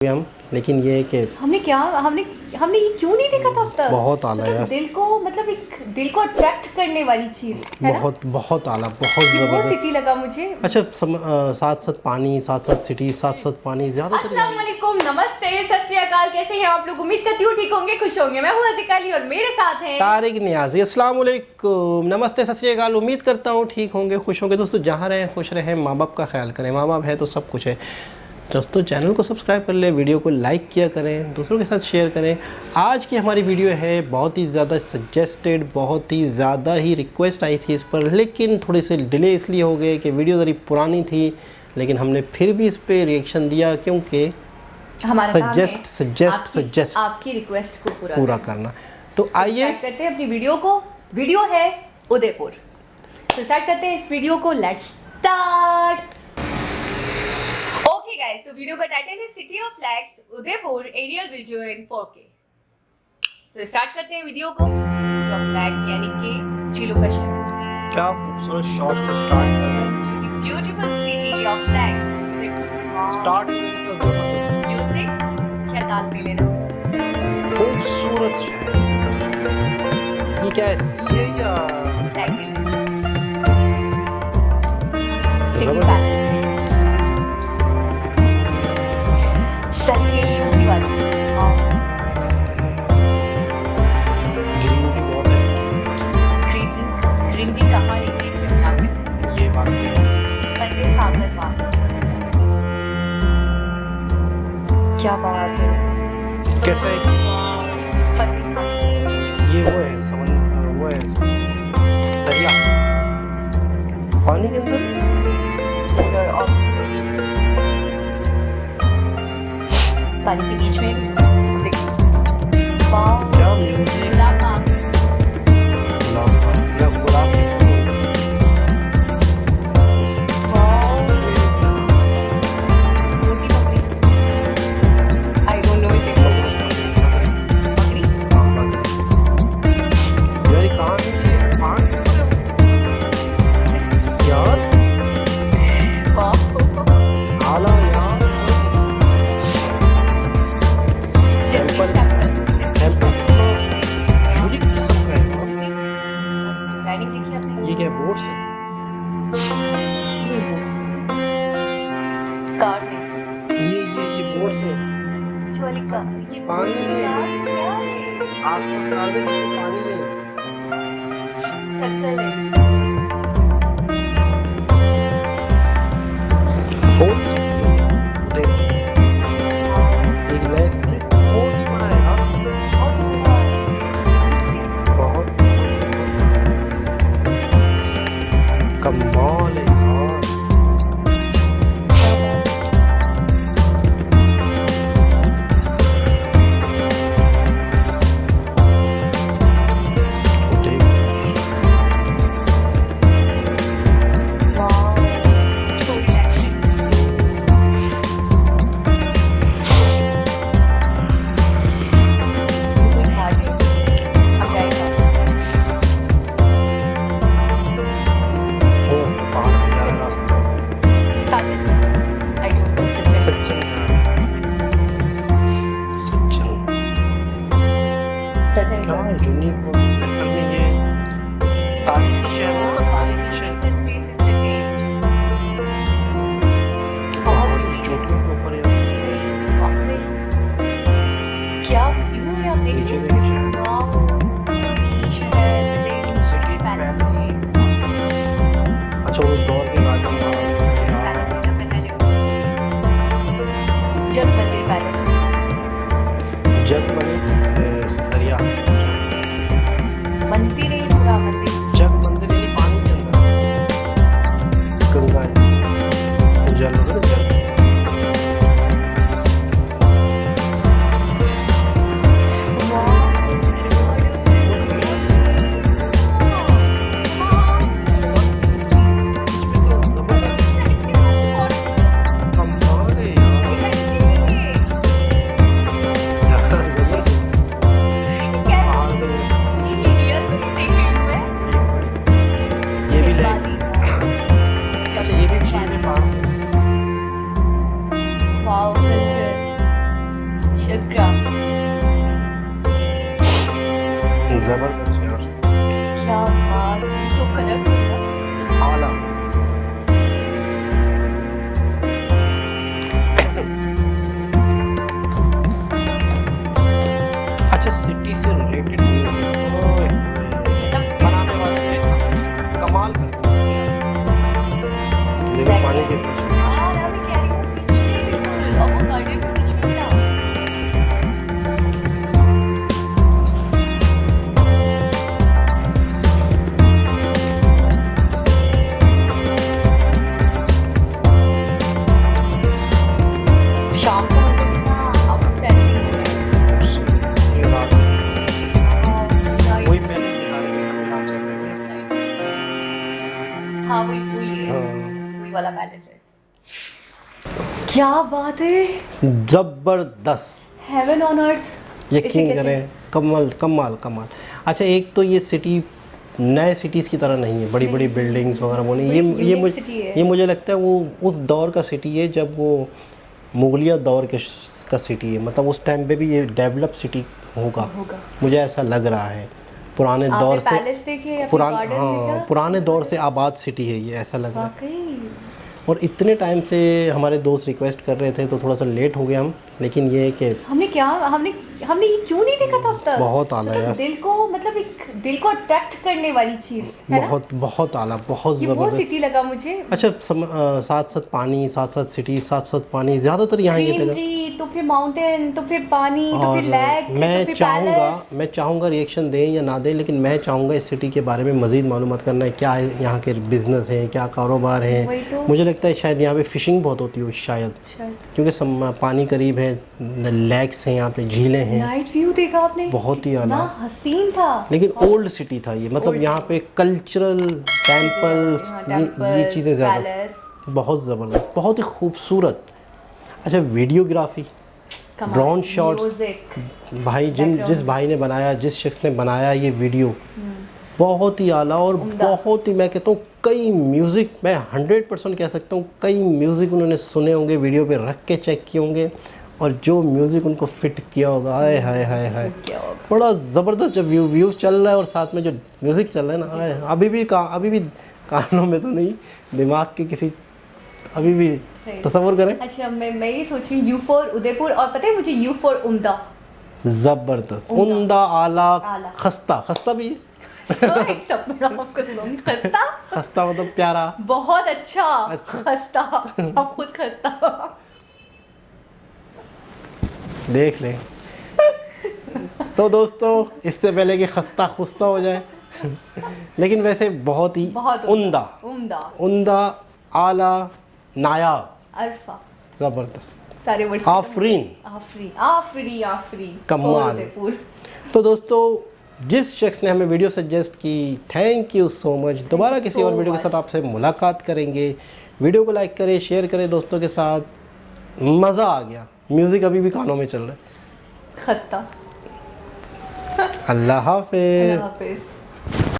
हम, लेकिन ये है कि हमने ये क्यों नहीं देखा था अब तक। बहुत आला है, दिल को मतलब एक दिल को अट्रैक्ट करने वाली चीज़ है ना। बहुत आला, बहुत वो ज़बरदस्त। सिटी लगा मुझे। अच्छा, साथ साथ पानी, साथ साथ सिटी, साथ साथ पानी, ज़्यादातर। अस्सलाम वालेकुम, नमस्ते, सत श्री अकाल। कैसे हैं आप लोग? उम्मीद करती हूँ ठीक होंगे, खुश होंगे। मैं हूँ हज़ीक़ा अली और मेरे साथ हैं तारिक नियाज़ी। अस्सलाम वालेकुम, नमस्ते, सत श्री अकाल। उम्मीद करता हूँ ठीक होंगे, खुश होंगे। दोस्तों, जहाँ रहें खुश रहें, माँ बाप का ख्याल करें। माँ बाप है तो सब कुछ है। दोस्तों, चैनल को सब्सक्राइब कर लें, वीडियो को लाइक किया करें, दूसरों के साथ शेयर करें। आज की हमारी वीडियो है बहुत ही ज़्यादा सजेस्टेड, बहुत ही ज़्यादा ही रिक्वेस्ट आई थी इस पर, लेकिन थोड़े से डिले इसलिए हो गए कि वीडियो ज़रा पुरानी थी, लेकिन हमने फिर भी इस पर रिएक्शन दिया क्योंकि हमारा सजेस्ट आपकी रिक्वेस्ट को पूरा करना। तो आइए करते हैं अपनी वीडियो को। वीडियो है उदयपुर, तो स्टार्ट करते हैं इस वीडियो को। Let's start. ओके गाइस, तो वीडियो का टाइटल है city of flags Udaipur aerial video in 4K। So start करते हैं वीडियो को। सिटी ऑफ फ्लैग यानी कि झीलों का शहर। क्या खूबसूरत शॉट से स्टार्ट कर रहे हैं। To the beautiful city of flags. Start कितना ज़बरदस्त, म्यूजिक क्या ताल पे ले रहा हूं। खूबसूरत शहर। ये क्या है, सी है या सिटी पैलेस? सही की बात है। ग्रीनरी बहुत है। ग्रीनरी कहाँ नहीं है यहाँ पे। ये बात भी है। फतेह सागर बाग, क्या बात है। कैसा है? फतेह सागर ये वो है वो है दरिया पानी के अंदर। सेक्टर ऑफ पानी के बीच में देखो। वाह, क्या म्यूजिक, गुलाब बाग। गुलाब का या गुलाब के फूल। वाह, रोटी बकरी। आई डोंट नो इसे। बकरी। यार कहाँ है ये? यार आला यार। यूनिक किस्म का है। डिजाइनिंग देखी आपने? ये क्या बोट्स है? ये बोट्स कार है। ये बोट्स है। जो वाली कार, ये पानी में। कार क्या है? आसपास कार के बीच में पानी है। सर्कल है। फोर्ट सिटी है उदयपुर। एक नया सिटी बहुत ही बड़ा है यार। बहुत कमाल है यार। क्या शुक्रिया। जबरदस्त यार, क्या बात है, सो कलरफुल ना। आला। अच्छा, सिटी से रिलेटेड म्यूजिक बनाने वाले ने कमाल कर दिया। देखो पानी के पीछे हाँ, ना मैं कह रही हूँ पिछले बिल्कुल और वो गार्डन में कुछ भी था। शाम को कितना आउटस्टैंडिंग ये रात वही पैलेस दिखा रहे हैं रात के टाइम में। हाँ वही हाँ। वही वाला पैलेस है। क्या बात है, जबरदस्त, हेवन ऑन अर्थ। यकीन करें, कमाल कमाल कमाल। अच्छा, एक तो ये सिटी नए सिटीज़ की तरह नहीं है, बड़ी बड़ी बिल्डिंग्स वगैरह वो नहीं, बड़ी ये unique city है। ये मुझे लगता है वो उस दौर का सिटी है जब वो मुगलिया दौर का सिटी है, मतलब उस टाइम पे भी ये डेवलप सिटी होगा, मुझे ऐसा लग रहा है। पुराने दौर से पैलेस देखे या गार्डन देखा? पुराने दौर से आबाद सिटी है ये, ऐसा लग रहा है। वाकई और इतने टाइम से हमारे दोस्त रिक्वेस्ट कर रहे थे तो थोड़ा सा लेट हो गया हम, लेकिन ये है कि हमने ये क्यों नहीं देखा था अब तक। बहुत आला मतलब यार, दिल को मतलब एक दिल को अट्रैक्ट करने वाली चीज है ना। बहुत आला, बहुत ये वो ज़बरदस्त। सिटी लगा मुझे। अच्छा, साथ साथ पानी, साथ साथ सिटी, साथ साथ पानी, ज़्यादातर यहाँ ये लगा। ग्रीनरी, तो फिर माउंटेन, तो फिर पानी, तो और फिर लेक, तो मैं फिर पैलेस। चाहूँगा रिएक्शन दें या ना दें, लेकिन मैं चाहूँगा इस सिटी के बारे में मज़ीद मालूमात करना है, क्या है यहाँ के बिज़नेस है, क्या कारोबार वही है। तो। मुझे लगता है शायद यहाँ पे फ़िशिंग बहुत होती हो शायद, क्योंकि पानी करीब है, लेक्स हैं यहाँ पे, झीलें हैं। नाइट व्यू देखा आपने, बहुत ही आला, कितना हसीन था। लेकिन ओल्ड सिटी था ये, मतलब यहाँ पे कल्चरल टेम्पल्स, ये चीज़ें ज़्यादा, बहुत ज़बरदस्त, बहुत ही खूबसूरत। अच्छा, वीडियोग्राफी, ड्रोन शॉट्स, भाई जिस भाई ने बनाया, जिस शख्स ने बनाया ये वीडियो, बहुत ही आला और बहुत ही, मैं कहता हूँ कई म्यूज़िक, मैं 100% कह सकता हूँ कई म्यूज़िक उन्होंने सुने होंगे, वीडियो पे रख के चेक किए होंगे, और जो म्यूज़िक उनको फिट किया होगा, हाय हाय हाय हाय, बड़ा ज़बरदस्त। जब व्यूज़ चल रहा है और साथ में जो म्यूज़िक चल रहा है ना, हाय, अभी भी कानों में तो नहीं, दिमाग के किसी, अभी भी तसव्वुर करें। अच्छा, मैं ये सोच रही हूँ यू फॉर उदयपुर, और पता है मुझे यू फॉर उम्दा। ज़बरदस्त, उम्दा, आला, खस्ता भी है। खस्ता मतलब प्यारा, बहुत अच्छा। खस्ता, आप खुद खस्ता देख लें। तो दोस्तों, इससे पहले कि खस्ता खुस्ता हो जाए, लेकिन वैसे बहुत ही उम्दा, आला, नायाब, अरफा, ज़बरदस्त, सारे वर्ड्स, आफरीन, कमाल। तो दोस्तों, जिस शख्स ने हमें वीडियो सजेस्ट की, थैंक यू सो मच। दोबारा किसी और वीडियो के साथ आपसे मुलाकात करेंगे। वीडियो को लाइक करें, शेयर करें दोस्तों के साथ। मज़ा आ गया, म्यूज़िक अभी भी कानों में चल रहा है। खस्ता। अल्लाह हाफ़िज़।